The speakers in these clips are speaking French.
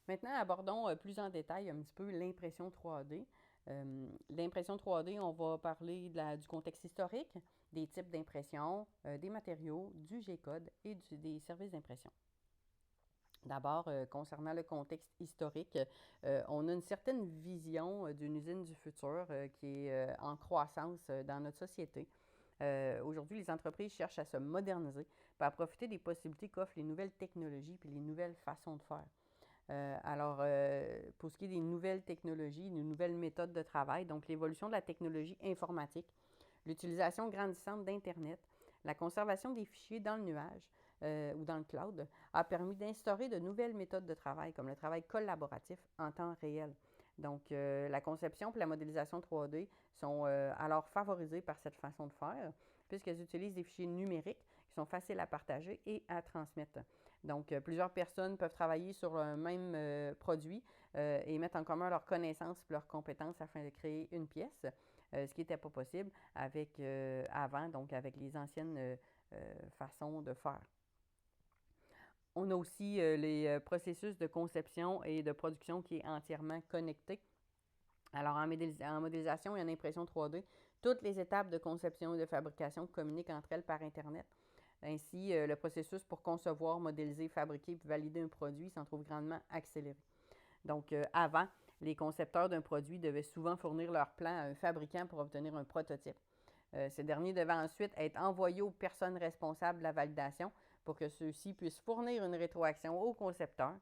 Maintenant, abordons plus en détail un petit peu l'impression 3D. L'impression 3D, on va parler du contexte historique, des types d'impression, des matériaux, du G-code et des services d'impression. D'abord, concernant le contexte historique, on a une certaine vision d'une usine du futur qui est en croissance dans notre société. Aujourd'hui, les entreprises cherchent à se moderniser pour à profiter des possibilités qu'offrent les nouvelles technologies et les nouvelles façons de faire. Pour ce qui est des nouvelles technologies, des nouvelles méthodes de travail, donc l'évolution de la technologie informatique, l'utilisation grandissante d'Internet, la conservation des fichiers dans le nuage ou dans le cloud a permis d'instaurer de nouvelles méthodes de travail, comme le travail collaboratif en temps réel. Donc, la conception et la modélisation 3D sont alors favorisées par cette façon de faire, puisqu'elles utilisent des fichiers numériques qui sont faciles à partager et à transmettre. Donc, plusieurs personnes peuvent travailler sur un même produit et mettre en commun leurs connaissances et leurs compétences afin de créer une pièce, ce qui n'était pas possible avec avant, donc avec les anciennes façons de faire. On a aussi les processus de conception et de production qui est entièrement connecté. Alors, en modélisation et en impression 3D, toutes les étapes de conception et de fabrication communiquent entre elles par Internet. Ainsi, le processus pour concevoir, modéliser, fabriquer et valider un produit s'en trouve grandement accéléré. Donc, avant, les concepteurs d'un produit devaient souvent fournir leur plan à un fabricant pour obtenir un prototype. Ces derniers devaient ensuite être envoyés aux personnes responsables de la validation pour que ceux-ci puissent fournir une rétroaction aux concepteurs,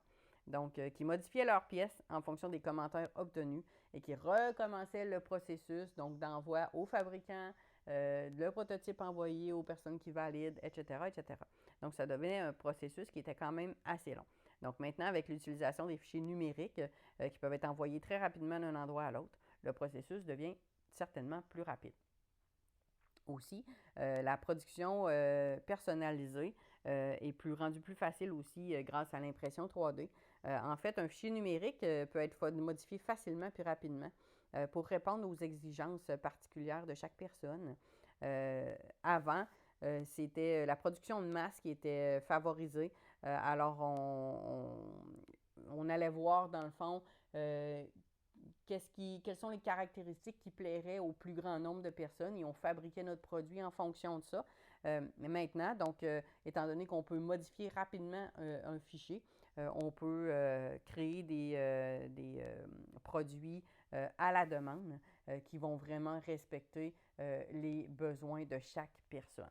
donc qui modifiaient leurs pièces en fonction des commentaires obtenus et qui recommençaient le processus donc d'envoi aux fabricants, le prototype envoyé aux personnes qui valident, etc., etc. Donc, ça devenait un processus qui était quand même assez long. Donc, maintenant, avec l'utilisation des fichiers numériques qui peuvent être envoyés très rapidement d'un endroit à l'autre, le processus devient certainement plus rapide. Aussi, la production personnalisée est rendue plus facile aussi grâce à l'impression 3D. En fait, un fichier numérique peut être modifié facilement puis rapidement pour répondre aux exigences particulières de chaque personne. Avant, c'était la production de masse qui était favorisée. Alors, on allait voir, dans le fond, quelles sont les caractéristiques qui plairaient au plus grand nombre de personnes et on fabriquait notre produit en fonction de ça. Mais maintenant, donc, étant donné qu'on peut modifier rapidement un fichier, on peut créer des produits à la demande qui vont vraiment respecter les besoins de chaque personne.